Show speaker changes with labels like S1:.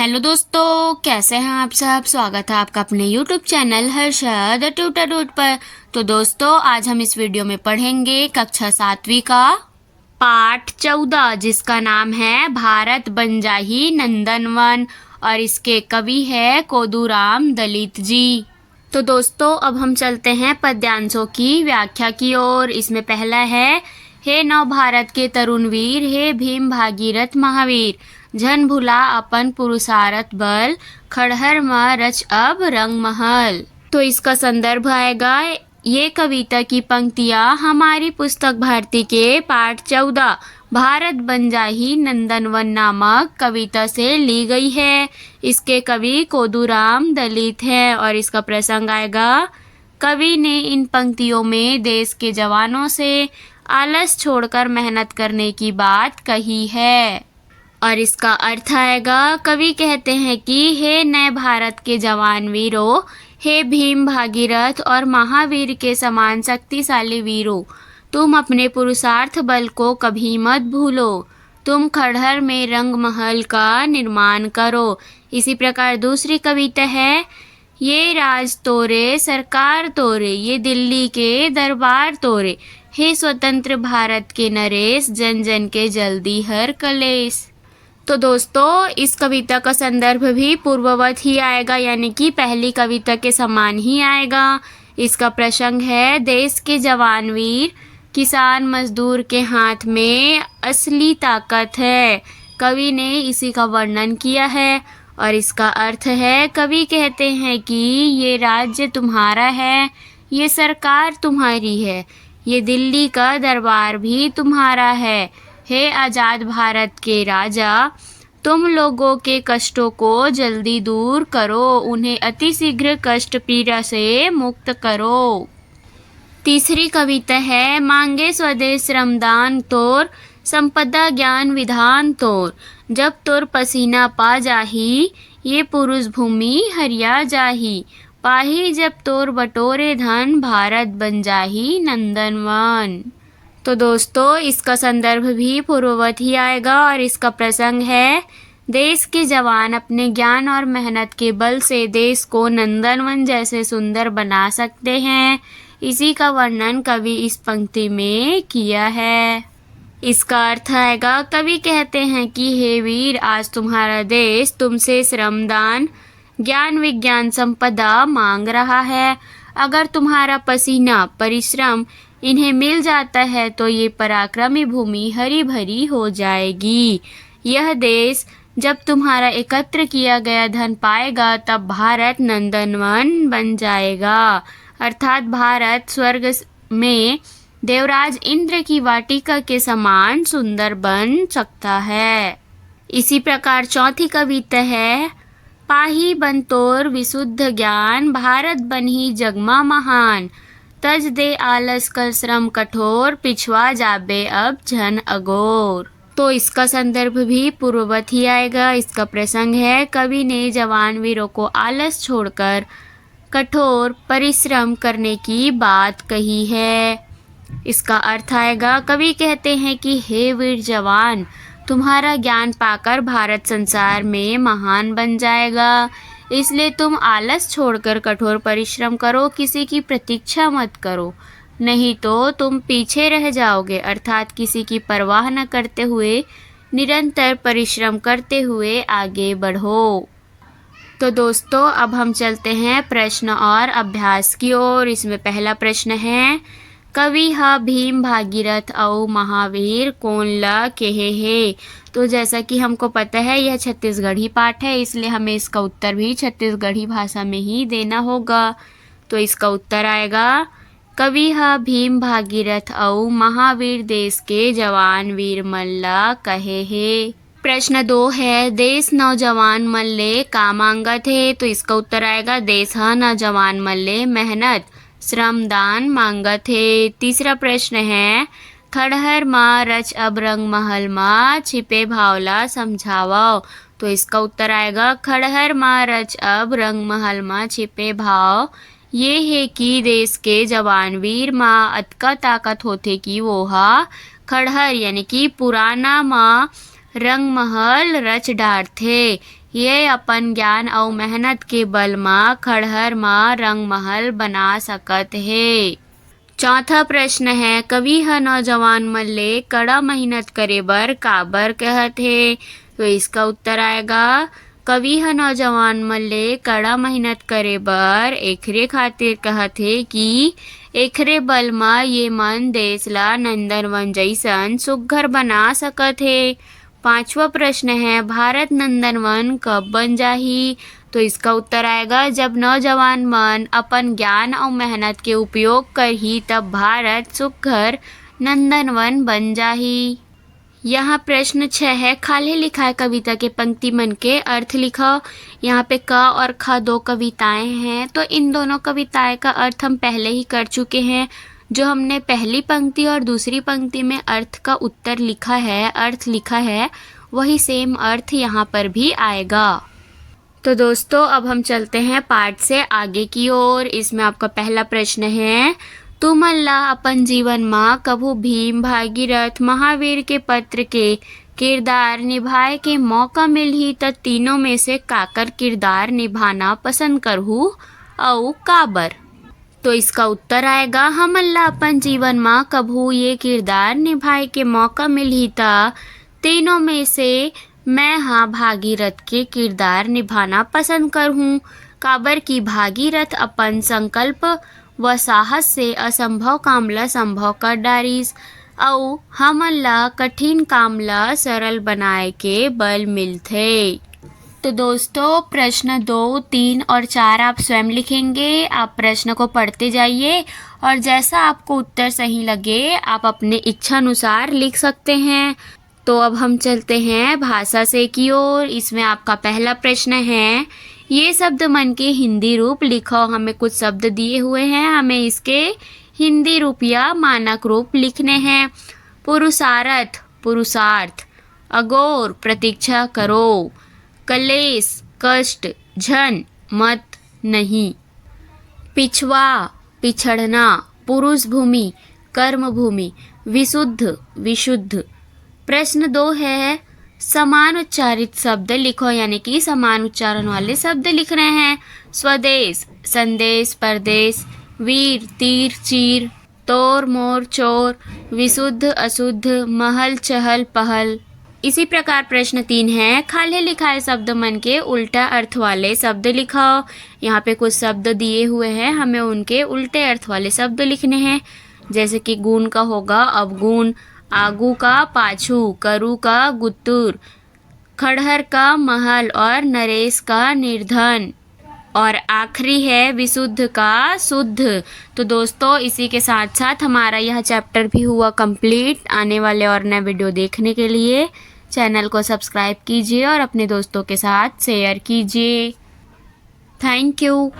S1: Hello दोस्तों, कैसे हैं आप सब। स्वागत है आपका अपने यूट्यूब चैनल हर्षद ट्यूटर पर। तो दोस्तों, आज हम इस वीडियो में पढ़ेंगे कक्षा 7वीं का पाठ 14, जिसका नाम है भारत बंजाही नंदनवन, और इसके कवि है कोदूराम दलित जी। तो दोस्तों, अब हम चलते हैं पद्यांशों की व्याख्या की ओर। इसमें पहला है, हे नव भारत के तरुण वीर, हे भीम भागीरथ महावीर, जन भुला अपन पुरुषारथ बल, खड़हर म रच अब रंग महल। तो इसका संदर्भ आएगा, ये कविता की पंक्तियां हमारी पुस्तक भारती के पाठ 14 भारत बंजाही नंदनवन नामक कविता से ली गई है। इसके कवि कोदूराम दलित है और इसका प्रसंग आएगा, कवि ने इन पंक्तियों में देश के जवानों से आलस छोड़कर मेहनत करने की बात कही है। और इसका अर्थ आएगा, कवि कहते हैं कि हे नए भारत के जवान वीरों, हे भीम भागीरथ और महावीर के समान शक्तिशाली वीरों, तुम अपने पुरुषार्थ बल को कभी मत भूलो। तुम खड़हर में रंग महल का निर्माण करो। इसी प्रकार दूसरी कविता है, ये राज तोरे सरकार तोरे, ये दिल्ली के दरबार तोरे, हे स्वतंत्र भारत के नरेश, जन जन के जल्दी हर कलेश। तो दोस्तों, इस कविता का संदर्भ भी पूर्ववत ही आएगा, यानी कि पहली कविता के समान ही आएगा। इसका प्रसंग है, देश के जवान वीर, किसान मजदूर के हाथ में असली ताकत है। कवि ने इसी का वर्णन किया है। और इसका अर्थ है, कवि कहते हैं कि ये राज्य तुम्हारा है, ये सरकार तुम्हारी है, ये दिल्ली का दरबार भी तुम्हारा है। हे आज़ाद भारत के राजा, तुम लोगों के कष्टों को जल्दी दूर करो, उन्हें अतिशीघ्र कष्ट पीड़ा से मुक्त करो। तीसरी कविता है, मांगे स्वदेश श्रमदान तोर, संपदा ज्ञान विधान तोर, जब तोर पसीना पा जाही, ये पुरुष भूमि हरिया जाही, पाही जब तोर बटोरे धन, भारत बन जाही नंदनवन। तो दोस्तों, इसका संदर्भ भी पूर्ववत ही आएगा और इसका प्रसंग है, देश के जवान अपने ज्ञान और मेहनत के बल से देश को नंदनवन जैसे सुंदर बना सकते हैं। इसी का वर्णन कवि इस पंक्ति में किया है। इसका अर्थ आएगा, कवि कहते हैं कि हे वीर, आज तुम्हारा देश तुमसे श्रमदान ज्ञान विज्ञान संपदा मांग रहा है। अगर तुम्हारा पसीना परिश्रम इन्हें मिल जाता है तो ये पराक्रमी भूमि हरी भरी हो जाएगी। यह देश जब तुम्हारा एकत्र किया गया धन पाएगा, तब भारत नंदनवन बन जाएगा, अर्थात भारत स्वर्ग में देवराज इंद्र की वाटिका के समान सुंदर बन सकता है। इसी प्रकार चौथी कविता है, पाही बन तोर विशुद्ध ज्ञान, भारत बनी जगमा महान, तज दे आलस कर श्रम कठोर, पिछवा जाबे अब जन अगोर। तो इसका संदर्भ भी पूर्ववत ही आएगा। इसका प्रसंग है, कवि ने जवान वीरों को आलस छोड़कर कठोर परिश्रम करने की बात कही है। इसका अर्थ आएगा, कवि कहते हैं कि हे वीर जवान, तुम्हारा ज्ञान पाकर भारत संसार में महान बन जाएगा, इसलिए तुम आलस छोड़कर कठोर परिश्रम करो, किसी की प्रतीक्षा मत करो, नहीं तो तुम पीछे रह जाओगे, अर्थात किसी की परवाह न करते हुए निरंतर परिश्रम करते हुए आगे बढ़ो। तो दोस्तों, अब हम चलते हैं प्रश्न और अभ्यास की ओर। इसमें पहला प्रश्न है, कवि ह भीम भागीरथ औ महावीर कौन ला केहे है। तो जैसा कि हमको पता है, यह छत्तीसगढ़ी पाठ है, इसलिए हमें इसका उत्तर भी छत्तीसगढ़ी भाषा में ही देना होगा। तो इसका उत्तर आएगा, कवि ह भीम भागीरथ औ महावीर देश के जवान वीर मल्ला कहे है। प्रश्न 2 है, देश नौजवान मल्ले का मांगत है। तो इसका उत्तर आएगा, देश ह नौजवान मल्ले मेहनत श्रमदान मांगत है। तीसरा प्रश्न है, खड़हर मा रच अब रंग महल मा, छिपे भावला समझाओ। तो इसका उत्तर आएगा, खड़हर मा रच अब रंग महल मा छिपे भाव ये है कि देश के जवान वीर माँ अतका ताकत होथे कि वो हा खड़हर यानी कि पुराना माँ रंग महल रच डारथे। ये अपन ज्ञान अउ मेहनत के बल मा खड़हर मा रंगमहल बना सकत हे। चौथा प्रश्न है, कवि ह नौजवान मन ले कड़ा मेहनत करे बर काबर कहत हे। तो इसका उत्तर आएगा, कवि ह नौजवान मन ले कड़ा मेहनत करे बर एखरे खातिर कहत हे कि एखरे बल मा ये मन देश ला नंदनवन जइसन सुग्घर बना सकत हे। पांचवा प्रश्न है, भारत नंदनवन कब बन जाही। तो इसका उत्तर आएगा, जब नौजवान मन अपन ज्ञान और मेहनत के उपयोग करही तब भारत सुघ्घर नंदनवन बन जाही। यहाँ प्रश्न 6 है, खाले लिखाए कविता के पंक्ति मन के अर्थ लिखो। यहाँ पे क और ख दो कविताएं हैं, तो इन दोनों कविताएं का अर्थ हम पहले ही कर चुके हैं। जो हमने पहली पंक्ति और दूसरी पंक्ति में अर्थ का उत्तर लिखा है, अर्थ लिखा है, वही सेम अर्थ यहाँ पर भी आएगा। तो दोस्तों अब हम चलते हैं पाठ से आगे की ओर। इसमें आपका पहला प्रश्न है, तुमन ला अपन जीवन माँ कभू भीम, भागीरथ, महावीर के पत्र के किरदार निभाए के मौका मिलही त तीनों में से काकर किरदार निभाना पसंद करहु और काबर। तो इसका उत्तर आएगा, हमन ला अपन जीवन माँ कभू ये किरदार निभाए के मौका मिलही त तीनों में से मैं हाँ भागीरथ के किरदार निभाना पसंद करहूँ। काबर की भागीरथ अपन संकल्प व साहस से असंभव काम ला संभव कर डारिस और हमन ला कठिन काम ला सरल बनाए के बल मिलथे। तो दोस्तों प्रश्न 2, 3 और 4 आप स्वयं लिखेंगे। आप प्रश्न को पढ़ते जाइए और जैसा आपको उत्तर सही लगे आप अपने इच्छा अनुसार लिख सकते हैं। तो अब हम चलते हैं भाषा से की ओर। इसमें आपका पहला प्रश्न है, ये शब्द मन के हिंदी रूप लिखो। हमें कुछ शब्द दिए हुए हैं, हमें इसके हिंदी रूप या मानक रूप लिखने हैं। पुरुषार्थ पुरुषार्थ, अगोर प्रतीक्षा करो, कलेश कष्ट, झन मत नहीं, पिछवा पिछड़ना, पुरुष भूमि कर्म भूमि, विशुद्ध विशुद्ध। प्रश्न 2 है, समान उच्चारित शब्द लिखो, यानी कि समान उच्चारण वाले शब्द लिख रहे हैं। स्वदेश संदेश परदेश, वीर तीर चीर, तोर मोर चोर, विशुद्ध अशुद्ध, महल चहल पहल। इसी प्रकार प्रश्न 3 है, खाले लिखाए शब्द मन के उल्टा अर्थ वाले शब्द लिखो। यहाँ पे कुछ शब्द दिए हुए हैं, हमें उनके उल्टे अर्थ वाले शब्द लिखने हैं। जैसे कि गुण का होगा अवगुण, आगू का पाछू, करू का गुत्तुर, खड़हर का महल और नरेश का निर्धन, और आखिरी है विशुद्ध का शुद्ध। तो दोस्तों इसी के साथ साथ हमारा यह चैप्टर भी हुआ कंप्लीट। आने वाले और नए वीडियो देखने के लिए चैनल को सब्सक्राइब कीजिए और अपने दोस्तों के साथ शेयर कीजिए। Thank you.